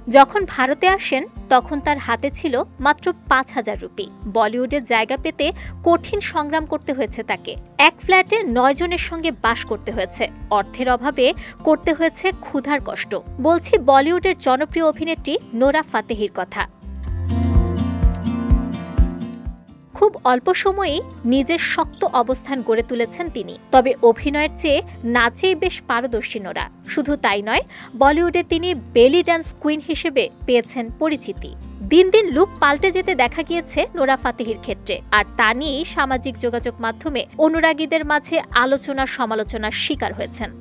যখন ভারতে আসেন তখন তার হাতে ছিল মাত্র ৫,০০০ রুপি। বলিউডে জায়গা পেতে কঠিন সংগ্রাম করতে হয়েছে তাকে। এক ফ্ল্যাটে ৯ জনের সঙ্গে বাস করতে হয়েছে। অর্থের অভাবে করতে হয়েছে ক্ষুধার কষ্ট। বলছি বলিউডের জনপ্রিয় অভিনেত্রী নোরা ফাতেহির কথা। খুব অল্প সময়েই নিজের শক্ত অবস্থান গড়ে তুলেছেন তিনি। তবে অভিনয়ের চেয়ে নাচেই বেশ পারদর্শী নোরা। শুধু তাই নয়, বলিউডে তিনি বেলি ডান্স কুইন হিসেবে পেয়েছেন পরিচিতি। দিন দিন লুক পাল্টে যেতে দেখা গিয়েছে নোরা ফাতেহির ক্ষেত্রে, আর তা নিয়েই সামাজিক যোগাযোগ মাধ্যমে অনুরাগীদের মাঝে আলোচনা সমালোচনার শিকার হয়েছেন।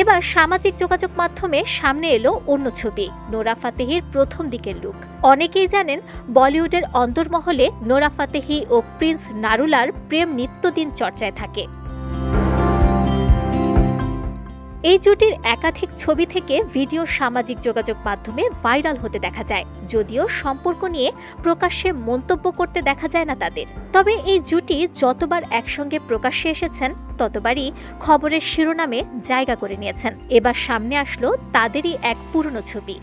এবার সামাজিক যোগাযোগ মাধ্যমে সামনে এলো অন্য ছবি, নোরা ফাতেহির প্রথম দিকের লুক। অনেকেই জানেন বলিউডের অন্তর্মহলে নোরা ফাতেহি ও প্রিন্স নারুলার প্রেম নিত্যদিন চর্চায় থাকে। এই জুটির একাধিক ছবি থেকে ভিডিও সামাজিক যোগাযোগ মাধ্যমে ভাইরাল হতে দেখা যায়। যদিও সম্পর্ক নিয়ে প্রকাশ্যে মন্তব্য করতে দেখা যায় না তাদের। তবে এই জুটি যতবার একসঙ্গে প্রকাশ্যে এসেছেন ততবারই খবরের শিরোনামে জায়গা করে নিয়েছেন। এবার সামনে আসলো তাদেরই এক পুরনো ছবি।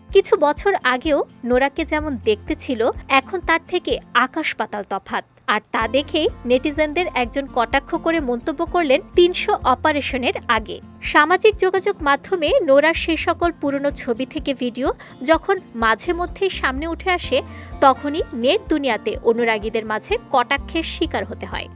কিছু বছর আগেও নোরাকে যেমন দেখতে ছিল, এখন তার থেকে আকাশ পাতাল তফাৎ। আর তা দেখেই নেটিজেনদের একজন কটাক্ষ করে মন্তব্য করলেন ৩০০ অপারেশনের আগে। সামাজিক যোগাযোগ মাধ্যমে নোরার সেই সকল পুরনো ছবি থেকে ভিডিও যখন মাঝে মধ্যেই সামনে উঠে আসে, তখনই নেট দুনিয়াতে অনুরাগীদের মাঝে কটাক্ষের শিকার হতে হয়।